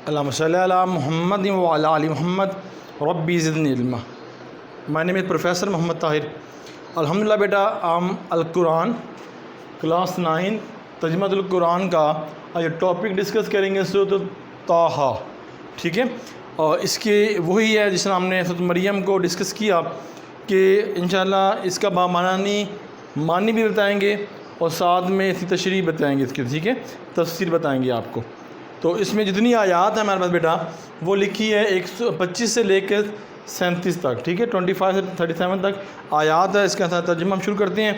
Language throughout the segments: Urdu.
اللہم صلی علی محمد وعلی آل محمد ربی زدنی علما۔ My name is Professor محمد طاہر۔ الحمدللہ بیٹا ہم القرآن کلاس 9 ترجمہ القرآن کا آج ٹاپک ڈسکس کریں گے سورۃ طٰہٰ، ٹھیک ہے، اور اس کے وہی ہے جس طرح ہم نے سورۃ مریم کو ڈسکس کیا کہ انشاءاللہ اس کا معنی بھی بتائیں گے اور ساتھ میں اسی تشریح بتائیں گے اس کی، ٹھیک ہے، تفسیر بتائیں گے آپ کو۔ تو اس میں جتنی آیات ہیں ہمارے پاس بیٹا وہ لکھی ہے 125 سے لے کے 37 تک، ٹھیک ہے، 25 سے 37 تک آیات ہے۔ اس کا ترجمہ ہم شروع کرتے ہیں۔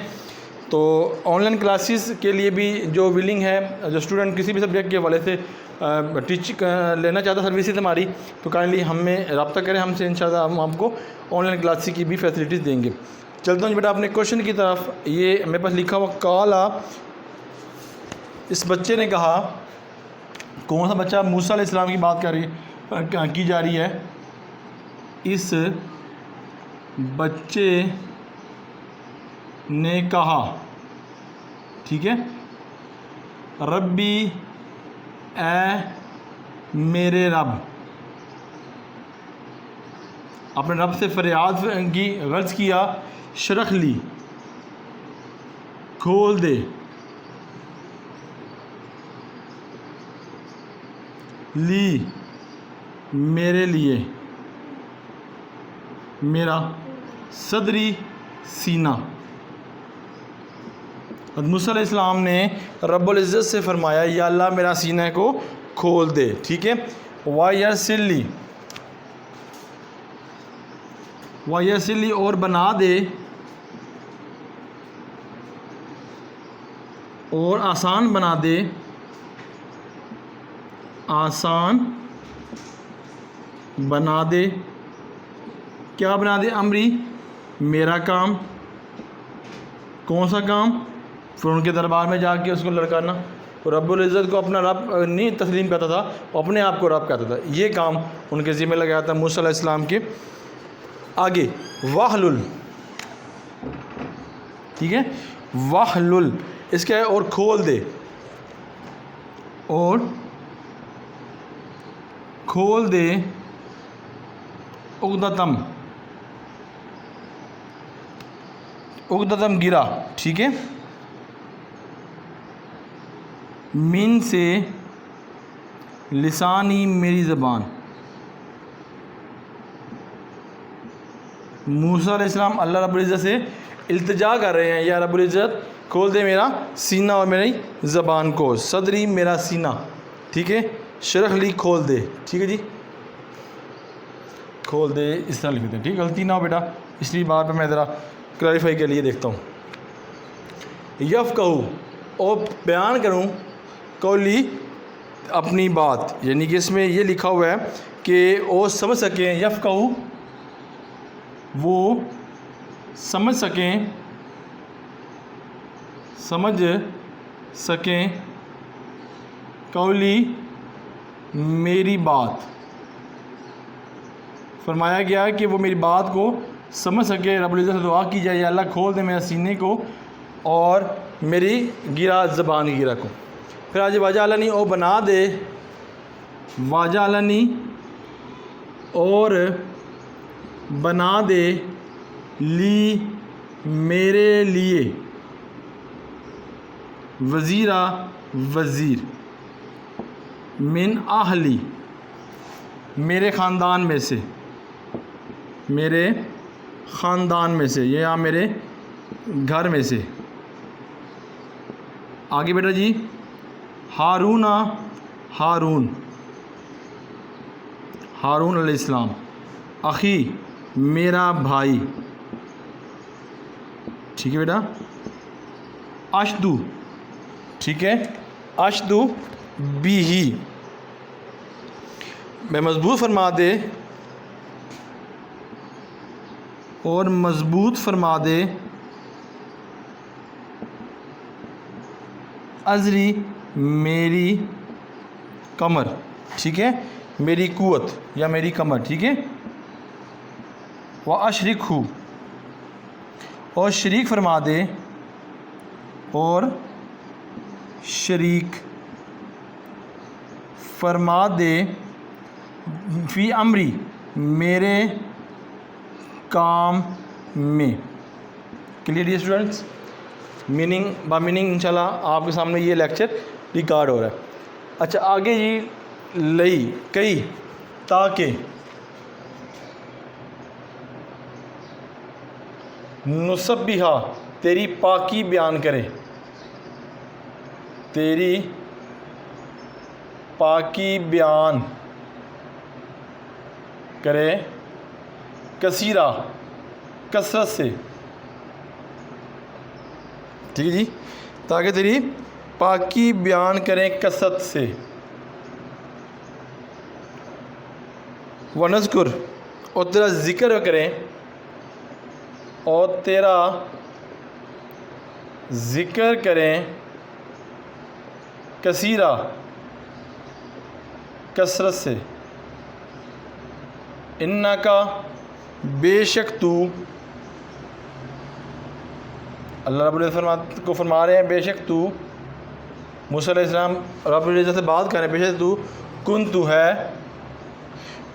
تو آن لائن کلاسز کے لیے بھی جو ولنگ ہے، جو اسٹوڈنٹ کسی بھی سبجیکٹ کے حوالے سے ٹیچنگ لینا چاہتا سروسز ہماری، تو کائنڈلی ہمیں رابطہ کریں ہم سے، انشاءاللہ ہم آپ کو آن لائن کلاسز کی بھی فیسلٹیز دیں گے۔ چلتا ہوں بیٹا اپنے کوشچن کی طرف۔ یہ میرے پاس لکھا ہوا قالا، اس بچے نے کہا، کون سا بچہ؟ موسیٰ علیہ السلام کی بات کی جا رہی ہے۔ اس بچے نے کہا، ٹھیک ہے، ربی، اے میرے رب، اپنے رب سے فریاد کی غرض کیا، شرح لی، کھول دے، لی، میرے لیے، میرا، صدری، سینہ۔ موسیٰ علیہ السلام نے رب العزت سے فرمایا یا اللہ میرا سینہ کو کھول دے، ٹھیک ہے، وَيَسِّرْ لِي، وَيَسِّرْ لِي، اور بنا دے، اور آسان بنا دے، آسان بنا دے، کیا بنا دے؟ امری، میرا کام۔ کون سا کام؟ پھر ان کے دربار میں جا کے اس کو لڑکانا۔ تو رب العزت کو اپنا رب نہیں تسلیم کرتا تھا، وہ اپنے آپ کو رب کہتا تھا۔ یہ کام ان کے ذمہ لگایا تھا موسیٰ علیہ السلام کے۔ آگے وحلل، ٹھیک ہے، وحلل، اس کا ہے اور کھول دے، اور کھول دے، عقدتم، عقدتم گرا، ٹھیک ہے، من سے، لسانی، میری زبان۔ موسیٰ علیہ السلام اللہ رب العزت سے التجا کر رہے ہیں، یا رب العزت کھول دے میرا سینہ اور میری زبان کو، صدری، میرا سینہ، ٹھیک ہے، شرح لی، کھول دے، ٹھیک ہے جی، کھول دے، اس طرح لکھتے ہیں، ٹھیک، غلطی نہ ہو بیٹا، اس لیے بات پہ میں ذرا کلیریفائی کے لیے دیکھتا ہوں۔ یفقہوا، اور بیان کروں، قولی، اپنی بات، یعنی کہ اس میں یہ لکھا ہوا ہے کہ وہ سمجھ سکیں، یفقہوا، وہ سمجھ سکیں، سمجھ سکیں، قولی، میری بات۔ فرمایا گیا کہ وہ میری بات کو سمجھ سکے۔ رب العزت سے دعا کی جائے یا اللہ کھول دے میرے سینے کو اور میری گرا، زبان کی گرا کو۔ پھر آج وجعلنی، او بنا دے، وجعلنی، اور بنا دے، لی، میرے لیے، وزیرا، وزیر، من اہلی، میرے خاندان میں سے، میرے خاندان میں سے، یا میرے گھر میں سے۔ آگے بیٹا جی، ہارون، ہارون، ہارون علیہ السلام، اخی، میرا بھائی، ٹھیک ہے بیٹا، اشدو، ٹھیک ہے، اشدو بیہی، میں مضبوط فرما دے، اور مضبوط فرما دے، ازری، میری کمر، ٹھیک ہے، میری قوت یا میری کمر، ٹھیک ہے، وَأَشْرِكْهُ، اور شریک فرما دے، اور شریک فرما دے فی امری میرے کام میں. کلیئر یہ اسٹوڈنٹس؟ میننگ با میننگ انشاءاللہ آپ کے سامنے یہ لیکچر ریکارڈ ہو رہا ہے. اچھا آگے جی لئی کئی تاکہ نسبحہ تیری پاکی بیان کرے، تیری پاکی بیان کرے کثیرہ کثرت سے. ٹھیک ہے جی، تاکہ تیری پاکی بیان کریں کثرت سے. ونذکر اور تیرا ذکر کریں، اور تیرا ذکر کریں کثیرہ کثرت سے. انکا بے شک تو، اللہ رب العزت کو فرما رہے ہیں بے شک تو، موسیٰ علیہ السلام رب العزت سے بات کریں، بے شک تو کن تو ہے،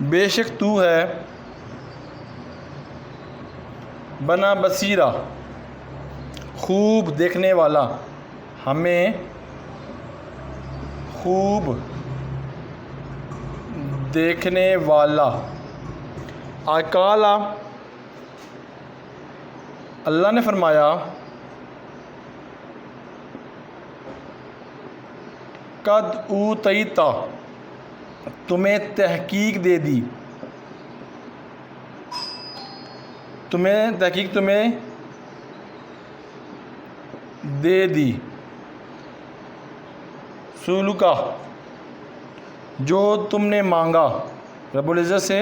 بے شک تو ہے بنا بصیرہ خوب دیکھنے والا، ہمیں خوب دیکھنے والا. اقالا اللہ نے فرمایا، قد اوتیتا تمہیں تحقیق دے دی، تمہیں دے دی. سولکا جو تم نے مانگا، رب العزت سے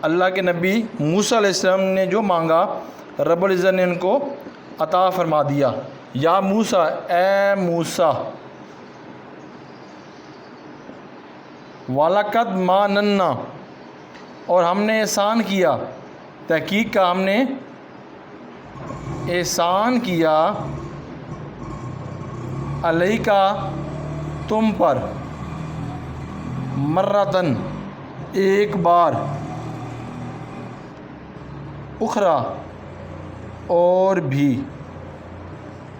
اللہ کے نبی موسیٰ علیہ السلام نے جو مانگا رب العزت نے ان کو عطا فرما دیا. یا موسیٰ اے موسیٰ، وَلَقَدْ مَنَنَّا اور ہم نے احسان کیا، تحقیق کا ہم نے احسان کیا، علیکا تم پر، مرتن ایک بار، اخرى اور بھی.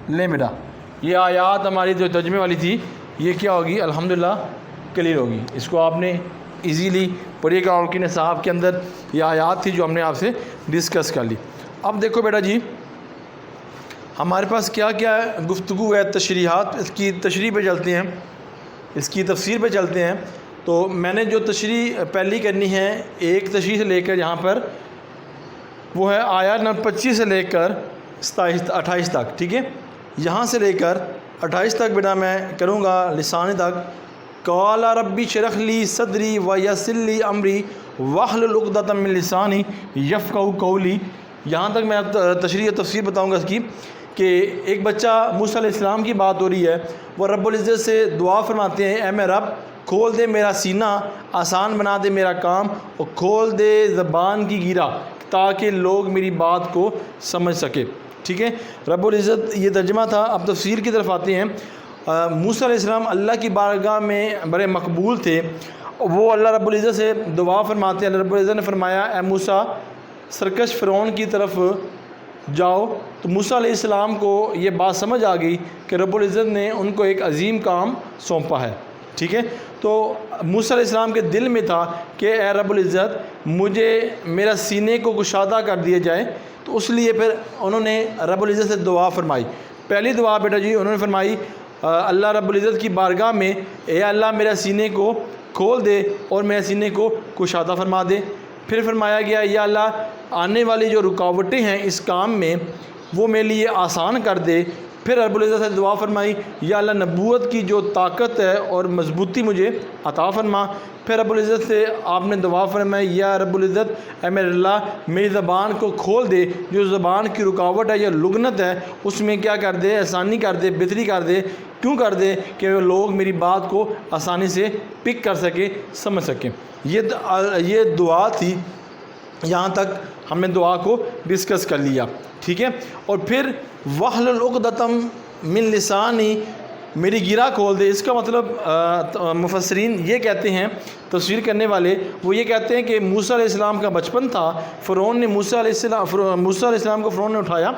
لے بیٹا یہ آیات ہماری جو ترجمے والی تھی یہ کیا ہوگی الحمدللہ کلیئر ہوگی. اس کو آپ نے ایزیلی پڑھیے گا، اور کی نصاب کے اندر یہ آیات تھی جو ہم نے آپ سے ڈسکس کر لی. اب دیکھو بیٹا جی ہمارے پاس کیا کیا گفتگو ہے، تشریحات، اس کی تشریح پہ چلتے ہیں، اس کی تفسیر پہ چلتے ہیں. تو میں نے جو تشریح پہلی کرنی ہے ایک تشریح سے لے کر یہاں پر وہ ہے آیات نمبر 25 سے لے کر 28 تک. ٹھیک ہے، یہاں سے لے کر 28 تک بیٹا میں کروں گا لسانی تک. قال ربی اشرح لی صدری ویسر لی امری واحلل عقدۃ من لسانی یفقہوا قولی. یہاں تک میں تشریح و تفسیر بتاؤں گا اس کی کہ ایک بچہ موسیٰ علیہ السلام کی بات ہو رہی ہے، وہ رب العزت سے دعا فرماتے ہیں اے میں رب کھول دے میرا سینہ، آسان بنا دے میرا کام، اور کھول دے زبان کی گیرا تاکہ لوگ میری بات کو سمجھ سکے. ٹھیک ہے، رب العزت یہ ترجمہ تھا. اب تفسیر کی طرف آتے ہیں. موسیٰ علیہ السلام اللہ کی بارگاہ میں بڑے مقبول تھے. وہ اللہ رب العزت سے دعا فرماتے ہیں. اللہ رب العزت نے فرمایا اے موسیٰ سرکش فرعون کی طرف جاؤ. تو موسیٰ علیہ السلام کو یہ بات سمجھ آ گئی کہ رب العزت نے ان کو ایک عظیم کام سونپا ہے. ٹھیک ہے، تو موسیٰ علیہ السلام کے دل میں تھا کہ اے رب العزت مجھے میرا سینے کو کشادہ کر دیا جائے. تو اس لیے پھر انہوں نے رب العزت سے دعا فرمائی. پہلی دعا بیٹا جی انہوں نے فرمائی اللہ رب العزت کی بارگاہ میں اے اللہ میرا سینے کو کھول دے اور میرے سینے کو کشادہ فرما دے. پھر فرمایا گیا یا اللہ آنے والی جو رکاوٹیں ہیں اس کام میں وہ میرے لیے آسان کر دے. پھر رب العزت سے دعا فرمائی یا اللہ نبوت کی جو طاقت ہے اور مضبوطی مجھے عطا فرما. پھر رب العزت سے آپ نے دعا فرمائی یا رب العزت اے میرے اللہ میری زبان کو کھول دے، جو زبان کی رکاوٹ ہے یا لغنت ہے اس میں کیا کر دے، آسانی کر دے، بہتری کر دے. کیوں کر دے؟ کہ لوگ میری بات کو آسانی سے پک کر سکے، سمجھ سکیں. یہ دعا تھی. یہاں تک ہم نے دعا کو ڈسکس کر لیا. ٹھیک ہے، اور پھر واحلل عقدۃ من لسانی میری گرہ کھول دے۔ اس کا مطلب مفسرین یہ کہتے ہیں، تفسیر کرنے والے وہ یہ کہتے ہیں کہ موسیٰ علیہ السلام کا بچپن تھا، فرعون نے موسیٰ علیہ السلام کو فرعون نے اٹھایا،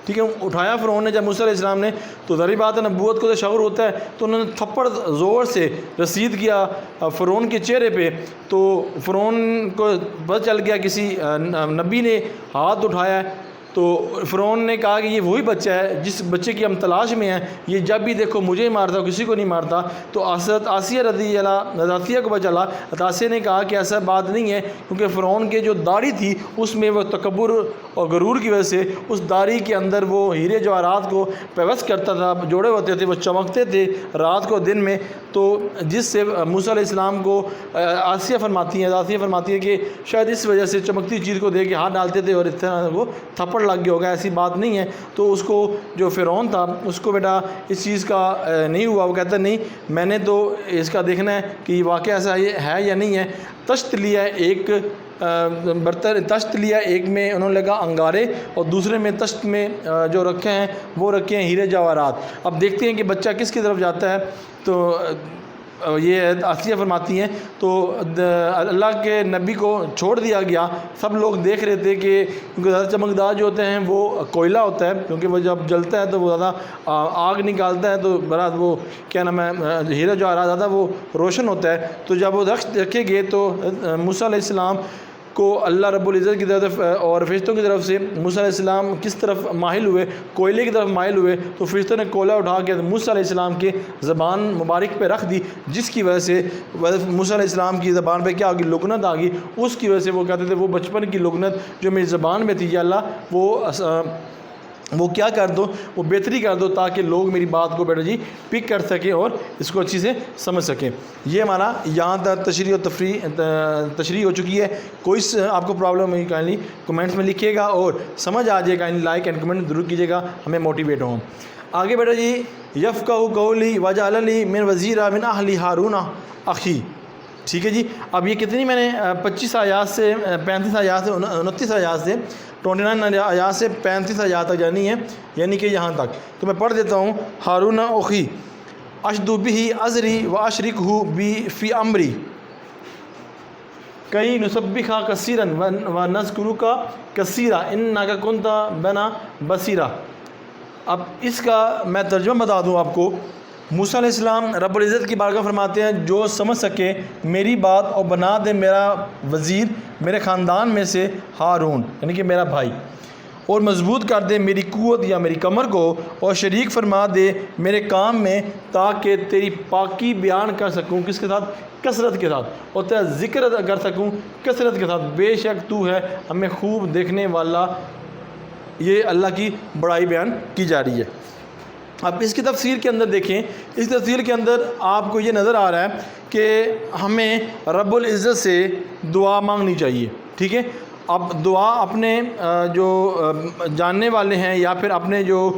ٹھیک ہے، اٹھایا فرعون نے جب موسیٰ علیہ السلام نے، تو ظاہری بات ہے نبوت کو تو شعور ہوتا ہے، تو انہوں نے تھپڑ زور سے رسید کیا فرعون کے چہرے پہ، تو فرعون کو پتہ چل گیا کسی نبی نے ہاتھ اٹھایا ہے، تو فرعون نے کہا کہ یہ وہی بچہ ہے جس بچے کی ہم تلاش میں ہیں، یہ جب بھی دیکھو مجھے ہی مارتا کسی کو نہیں مارتا۔ تو حضرت آسیہ رضی اللہ آسیہ کو بچلا، آسیہ نے کہا کہ ایسا بات نہیں ہے، کیونکہ فرعون کے جو داڑھی تھی اس میں وہ تکبر اور غرور کی وجہ سے اس داڑھی کے اندر وہ ہیرے جواہرات کو پیوست کرتا تھا، جوڑے ہوتے تھے، وہ چمکتے تھے رات کو دن میں، تو جس سے موسیٰ علیہ السلام کو آسیہ فرماتی ہیں کہ شاید اس وجہ سے چمکتی چیز کو دیکھ کے ہاتھ ڈالتے تھے اور اس طرح وہ تھپڑ لگ گیا ہوگا، ایسی بات نہیں ہے۔ تو اس کو جو فرعون تھا اس کو بیٹا اس چیز کا نہیں ہوا، وہ کہتا نہیں میں نے تو اس کا دیکھنا ہے کہ یہ واقعہ ایسا ہے یا نہیں ہے۔ تشت لیا ایک برتن، تشت لیا ایک میں انہوں نے لگا انگارے اور دوسرے میں تشت میں جو رکھے ہیں وہ رکھے ہیں ہیرے جواہرات۔ اب دیکھتے ہیں کہ بچہ کس کی طرف جاتا ہے، تو یہ آسیہ فرماتی ہیں تو اللہ کے نبی کو چھوڑ دیا گیا، سب لوگ دیکھ رہے تھے کہ کیونکہ زیادہ چمکدار جو ہوتے ہیں وہ کوئلہ ہوتا ہے، کیونکہ وہ جب جلتا ہے تو وہ زیادہ آگ نکالتا ہے، تو برات وہ کیا نام ہے ہیرا جواہرات زیادہ وہ روشن ہوتا ہے۔ تو جب وہ رکھے گئے تو موسیٰ علیہ السلام کو اللہ رب العزت کی طرف اور فرشتوں کی طرف سے موسیٰ علیہ السلام کس طرف مائل ہوئے، کوئلے کی طرف مائل ہوئے، تو فرشتوں نے کوئلہ اٹھا کے موسیٰ علیہ السلام کے زبان مبارک پہ رکھ دی، جس کی وجہ سے موسیٰ علیہ السلام کی زبان پہ کیا آ گئی، لکنت آ گئی۔ اس کی وجہ سے وہ کہتے تھے وہ بچپن کی لکنت جو میری زبان میں تھی، یا اللہ وہ کیا کر دو، وہ بہتری کر دو تاکہ لوگ میری بات کو بیٹا جی پک کر سکیں اور اس کو اچھی سے سمجھ سکیں۔ یہ ہمارا یہاں تک تشریح و تشریح ہو چکی ہے۔ کوئی آپ کو پرابلم ہوئی کائنڈلی کمنٹس میں لکھیے گا، اور سمجھ آ جائے کائنڈلی لائک اینڈ کمنٹ ضرور کیجیے گا، ہمیں موٹیویٹ ہوں۔ آگے بیٹا جی یفقہوا قولی وجعل لی من وزیرا من اہلی ہارون اخی، ٹھیک ہے جی۔ اب یہ کتنی میں نے 25 آیات سے 35 آیات سے 29 آیات سے 29 آیات سے 35 آیات تک جانی ہے، یعنی کہ یہاں تک تو میں پڑھ دیتا ہوں۔ ہارون اخی اشد بہ ازری و اشرکہ بی فی امری کئی نسبحک کثیرا و نذکرک کثیرا انک کنت بنا بصیرا۔ اب اس کا میں ترجمہ بتا دوں آپ کو۔ موسیٰ علیہ السلام رب العزت کی بارگاہ فرماتے ہیں جو سمجھ سکے میری بات اور بنا دے میرا وزیر میرے خاندان میں سے ہارون، یعنی کہ میرا بھائی، اور مضبوط کر دے میری قوت یا میری کمر کو، اور شریک فرما دے میرے کام میں تاکہ تیری پاکی بیان کر سکوں، کس کے ساتھ، کثرت کے ساتھ، اور تیرا ذکر کر سکوں کثرت کے ساتھ، بے شک تو ہے ہمیں خوب دیکھنے والا۔ یہ اللہ کی بڑائی بیان کی جا رہی ہے۔ اب اس کی تفسیر کے اندر دیکھیں، اس تفسیر کے اندر آپ کو یہ نظر آ رہا ہے کہ ہمیں رب العزت سے دعا مانگنی چاہیے، ٹھیک ہے۔ اب دعا اپنے جو جاننے والے ہیں یا پھر اپنے جو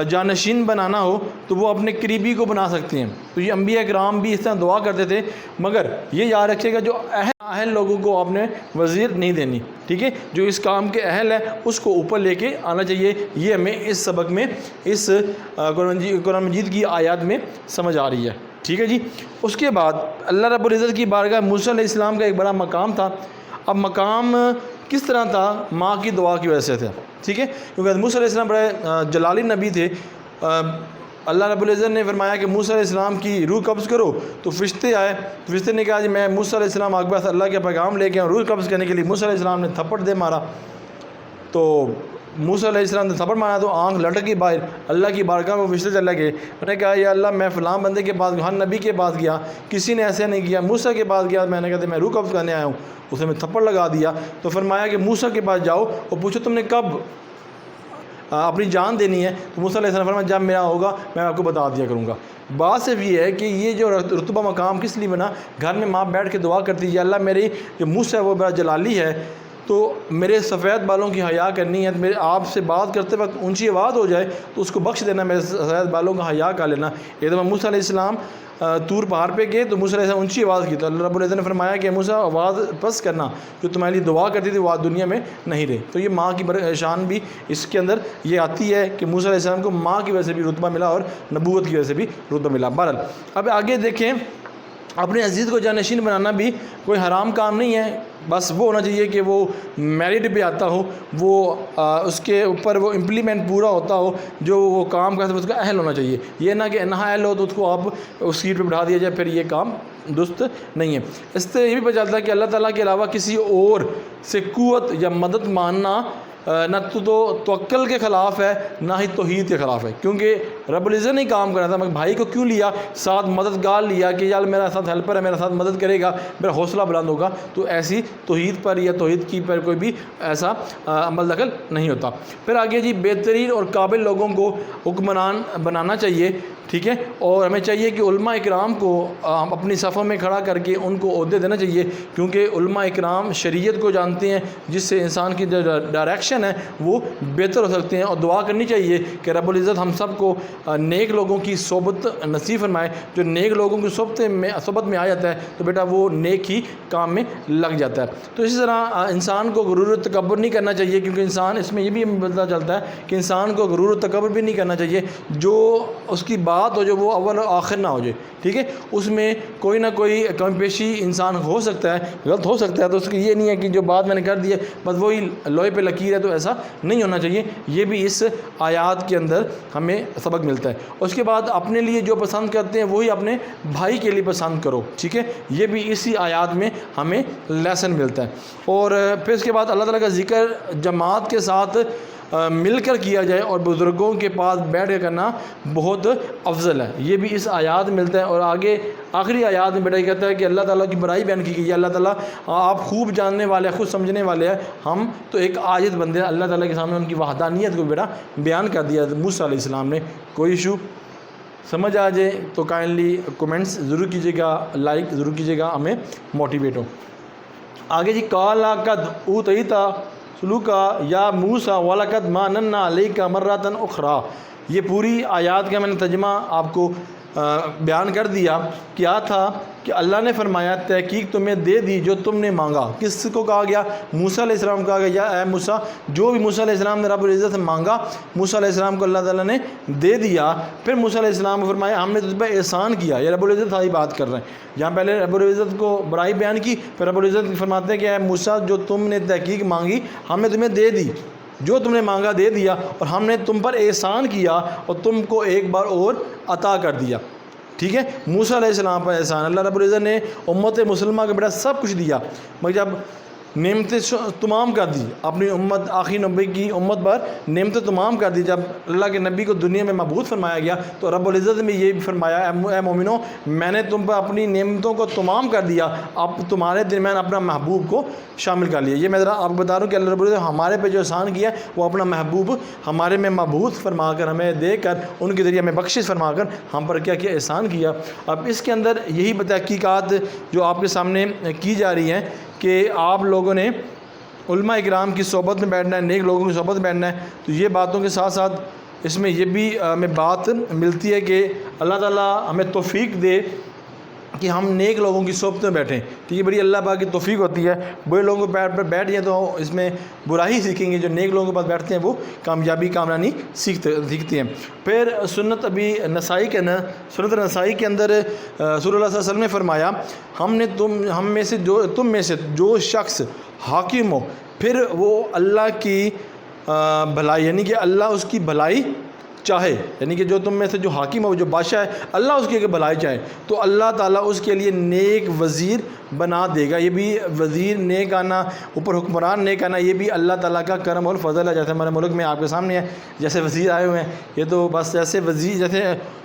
جانشین بنانا ہو تو وہ اپنے قریبی کو بنا سکتے ہیں، تو یہ انبیاء کرام بھی اس طرح دعا کرتے تھے، مگر یہ یاد رکھیے گا جو اہل لوگوں کو آپ نے وزیر نہیں دینی، ٹھیک ہے، جو اس کام کے اہل ہے اس کو اوپر لے کے آنا چاہیے۔ یہ ہمیں اس سبق میں اس قرآن مجید کی آیات میں سمجھ آ رہی ہے، ٹھیک ہے جی۔ اس کے بعد اللہ رب العزت کی بارگاہ موسیٰ علیہ السلام کا ایک بڑا مقام تھا۔ اب مقام کس طرح تھا؟ ماں کی دعا کی وجہ سے تھا، ٹھیک ہے، کیونکہ موسیٰ علیہ السلام بڑے جلالی نبی تھے۔ اللہ رب العزت نے فرمایا کہ موسیٰ علیہ السلام کی روح قبض کرو، تو فرشتے آئے، فرشتے نے کہا جی میں موسیٰ علیہ السلام آپ کے پاس اللہ کے پیغام لے کے روح قبض کرنے کے لیے۔ موسیٰ علیہ السلام نے تھپڑ دے مارا، تو موسیٰ علیہ السلام نے تھپڑ مارا تو آنکھ لٹک گئی باہر، اللہ کی بارگاہ میں فرشتے چلے گئے، انہوں نے کہا یا اللہ میں فلاں بندے کے پاس، ہر نبی کے پاس گیا، کسی نے ایسے نہیں کیا، موسیٰ کے پاس گیا، میں نے کہا میں روح قبض کرنے آیا ہوں، اسے میں تھپڑ لگا دیا۔ تو فرمایا کہ موسیٰ کے پاس جاؤ اور پوچھو تم نے کب اپنی جان دینی ہے، تو موسیٰ علیہ السلام فرمایا جب میرا ہوگا میں آپ کو بتا دیا کروں گا۔ بات صرف یہ ہے کہ یہ جو رتبہ مقام کس لیے بنا، گھر میں ماں بیٹھ کے دعا کرتی ہے یا اللہ میری جو منہ سے وہ بڑا جلالی ہے، تو میرے سفید بالوں کی حیا کرنی ہے، میرے آپ سے بات کرتے وقت اونچی آواز ہو جائے تو اس کو بخش دینا، میرے سفید بالوں کا حیا کر لینا۔ ایک دفعہ موسیٰ علیہ السلام طور پہاڑ پہ گئے تو موسیٰ علیہ السلام اونچی آواز کی تو اللہ رب العزت نے فرمایا کہ موسیٰ آواز پس کرنا، جو تمہارے لیے دعا کرتی تھی وہ آج دنیا میں نہیں رہے۔ تو یہ ماں کی شان بھی اس کے اندر یہ آتی ہے کہ موسیٰ علیہ السلام کو ماں کی وجہ سے بھی رتبہ ملا اور نبوت کی وجہ سے بھی رتبہ ملا۔ بہرحال اب آگے دیکھیں، اپنے عزیز کو جانشین بنانا بھی کوئی حرام کام نہیں ہے، بس وہ ہونا چاہیے کہ وہ میرٹ پہ آتا ہو، وہ اس کے اوپر وہ امپلیمنٹ پورا ہوتا ہو، جو وہ کام کرتا ہے اس کا اہل ہونا چاہیے۔ یہ نہ کہ نہ اہل ہو تو اس کو آپ اس سیٹ پہ بٹھا دیا جائے، پھر یہ کام درست نہیں ہے۔ اس سے یہ بھی پتہ چلتا ہے کہ اللہ تعالیٰ کے علاوہ کسی اور سے قوت یا مدد ماننا نہ تو توکل کے خلاف ہے، نہ ہی توحید کے خلاف ہے، کیونکہ رب العزت نے کام کرنا تھا۔ میں بھائی کو کیوں لیا ساتھ، مددگار لیا کہ یار میرا ساتھ ہیلپر ہے، میرا ساتھ مدد کرے گا، میرا حوصلہ بلند ہوگا، تو ایسی توحید پر یا توحید کی پر کوئی بھی ایسا عمل دخل نہیں ہوتا۔ پھر آگے جی، بہترین اور قابل لوگوں کو حکمران بنانا چاہیے، ٹھیک ہے، اور ہمیں چاہیے کہ علماء اکرام کو ہم اپنی صفوں میں کھڑا کر کے ان کو عہدے دینا چاہیے، کیونکہ علماء اکرام شریعت کو جانتے ہیں، جس سے انسان کی جو ڈائریکشن ہے وہ بہتر ہو سکتے ہیں۔ اور دعا کرنی چاہیے کہ رب العزت ہم سب کو نیک لوگوں کی صحبت نصیب فرمائے۔ جو نیک لوگوں کی صحبت میں آ جاتا ہے تو بیٹا وہ نیک ہی کام میں لگ جاتا ہے۔ تو اسی طرح انسان کو غرور و تکبر نہیں کرنا چاہیے، کیونکہ انسان اس میں یہ بھی پتہ چلتا ہے کہ انسان کو غرور و تکبر بھی نہیں کرنا چاہیے، جو اس کی بات ہو جو وہ اول اور آخر نہ ہو جائے، ٹھیک ہے، اس میں کوئی نہ کوئی کم پیشی انسان ہو سکتا ہے، غلط ہو سکتا ہے، تو اس کی یہ نہیں ہے کہ جو بات میں نے کر دی ہے بس وہی لوہے پہ لکیر ہے، تو ایسا نہیں ہونا چاہیے۔ یہ بھی اس آیات کے اندر ہمیں سبق ملتا ہے۔ اس کے بعد اپنے لیے جو پسند کرتے ہیں وہی اپنے بھائی کے لیے پسند کرو، ٹھیک ہے، یہ بھی اسی آیات میں ہمیں لیسن ملتا ہے۔ اور پھر اس کے بعد اللہ تعالیٰ کا ذکر جماعت کے ساتھ مل کر کیا جائے اور بزرگوں کے پاس بیٹھ کے کرنا بہت افضل ہے، یہ بھی اس آیات میں ملتا ہے۔ اور آگے آخری آیات میں بیٹا یہ کہتا ہے کہ اللہ تعالیٰ کی بڑائی بیان کی گئی ہے، اللہ تعالیٰ آپ خوب جاننے والے، خود سمجھنے والے ہیں، ہم تو ایک عاجز بندے ہیں۔ اللہ تعالیٰ کے سامنے ان کی وحدانیت کو بیٹا بیان کر دیا موسیٰ علیہ السلام نے۔ کوئی ایشو سمجھ آ جائے تو کائنڈلی کومنٹس ضرور کیجیے گا، لائک ضرور کیجیے گا، ہمیں موٹیویٹ ہو۔ آگے جی، قَالَ قَدْ أُوتِيتَ سلوکا یا موسیٰ وَلَقَدْ مَنَنَّا عَلَيْكَ مَرَّةً أُخْرَىٰ۔ یہ پوری آیات کا میں نے ترجمہ آپ کو بیان کر دیا۔ کیا تھا کہ اللہ نے فرمایا تحقیق تمہیں دے دی جو تم نے مانگا۔ کس کو کہا گیا؟ موسیٰ علیہ السلام کو کہا گیا، یا اے موسیٰ، جو بھی موسیٰ علیہ السلام نے رب العزت سے مانگا موسیٰ علیہ السلام کو اللہ تعالیٰ نے دے دیا۔ پھر موسیٰ علیہ السلام کو فرمایا ہم نے تجھ پہ احسان کیا۔ یہ رب العزت ساری بات کر رہے ہیں، جہاں پہلے رب العزت کو بڑائی بیان کی، پھر رب العزت فرماتے ہیں کہ اے موسیٰ، جو تم نے تحقیق مانگی ہم نے تمہیں دے دی، جو تم نے مانگا دے دیا، اور ہم نے تم پر احسان کیا اور تم کو ایک بار اور عطا کر دیا، ٹھیک ہے۔ موسیٰ علیہ السلام پر احسان، اللہ رب العزت نے امت مسلمہ کو بیٹا سب کچھ دیا، مگر جب نعمتیں تمام کر دی اپنی امت، آخری نبی کی امت پر نعمتیں تمام کر دی، جب اللہ کے نبی کو دنیا میں مبعوث فرمایا گیا تو رب العزت نے یہ بھی فرمایا اے مومنو، میں نے تم پر اپنی نعمتوں کو تمام کر دیا، اب تمہارے درمیان اپنا محبوب کو شامل کر لیا۔ یہ میں ذرا آپ کو بتا رہا ہوں کہ اللہ رب العزت ہمارے پہ جو احسان کیا وہ اپنا محبوب ہمارے میں مبعوث فرما کر، ہمیں دے کر، ان کے ذریعے ہمیں بخشش فرما کر ہم پر کیا کیا احسان کیا۔ اب اس کے اندر یہی تحقیقات جو آپ کے سامنے کی جا رہی ہیں کہ آپ لوگوں نے علماء اکرام کی صحبت میں بیٹھنا ہے، نیک لوگوں کی صحبت میں بیٹھنا ہے، تو یہ باتوں کے ساتھ ساتھ اس میں یہ بھی ہمیں بات ملتی ہے کہ اللہ تعالیٰ ہمیں توفیق دے کہ ہم نیک لوگوں کی صحبت میں بیٹھیں، ٹھیک ہے، بڑی اللہ پاک کی توفیق ہوتی ہے۔ برے لوگوں کے پر بیٹھ جائیں تو اس میں برائی سیکھیں گے، جو نیک لوگوں کے پاس بیٹھتے ہیں وہ کامیابی کامرانی سیکھتے ہیں۔ پھر سنت ابی نسائی کے سنت نسائی کے اندر رسول اللہ صلی اللہ علیہ وسلم نے فرمایا تم میں سے جو شخص حاکم ہو، پھر وہ اللہ کی بھلائی، یعنی کہ اللہ اس کی بھلائی چاہے، یعنی کہ جو تم میں سے جو حاکم ہے، جو بادشاہ ہے، اللہ اس کی اگر بھلائی چاہے تو اللہ تعالیٰ اس کے لیے نیک وزیر بنا دے گا۔ یہ بھی وزیر نیک آنا، اوپر حکمران نیک آنا، یہ بھی اللہ تعالیٰ کا کرم اور فضل ہے۔ جیسے ہمارے ملک میں آپ کے سامنے ہے، جیسے وزیر آئے ہوئے ہیں، یہ تو بس جیسے وزیر، جیسے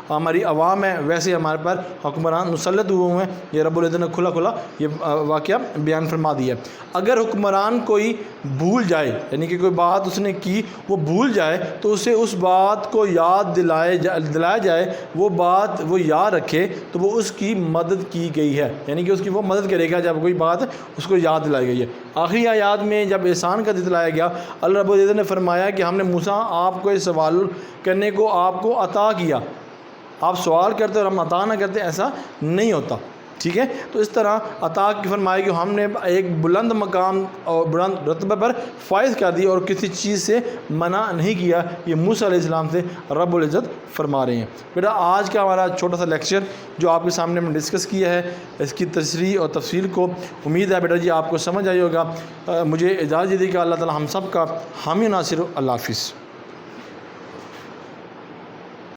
ہماری عوام ہے ویسے ہمارے پر حکمران مسلط ہوئے ہیں۔ یہ رب العزت نے کھلا یہ واقعہ بیان فرما دیا۔ اگر حکمران کوئی بھول جائے، یعنی کہ کوئی بات اس نے کی وہ بھول جائے، تو اسے اس بات کو یاد دلایا جائے، وہ بات وہ یاد رکھے، تو وہ اس کی مدد کی گئی ہے، یعنی کہ اس کی وہ مدد کرے گا جب کوئی بات اس کو یاد دلائی گئی ہے۔ آخری آیات میں جب احسان کا دلایا گیا، اللہ رب العزت نے فرمایا کہ ہم نے موسیٰ آپ کو اس سوال کرنے کو آپ کو عطا کیا، آپ سوال کرتے اور ہم عطا نہ کرتے، ایسا نہیں ہوتا، ٹھیک ہے۔ تو اس طرح عطا کی فرمائی کہ ہم نے ایک بلند مقام اور بلند رتبہ پر فائز کر دی اور کسی چیز سے منع نہیں کیا، یہ موسیٰ علیہ السلام سے رب العزت فرما رہے ہیں۔ بیٹا آج کا ہمارا چھوٹا سا لیکچر جو آپ کے سامنے ہم نے ڈسکس کیا ہے، اس کی تشریح اور تفصیل کو امید ہے بیٹا جی آپ کو سمجھ آئی ہوگا۔ مجھے اجازت دی کہ اللہ تعالی ہم سب کا حامی و ناصر۔ اللہ حافظ۔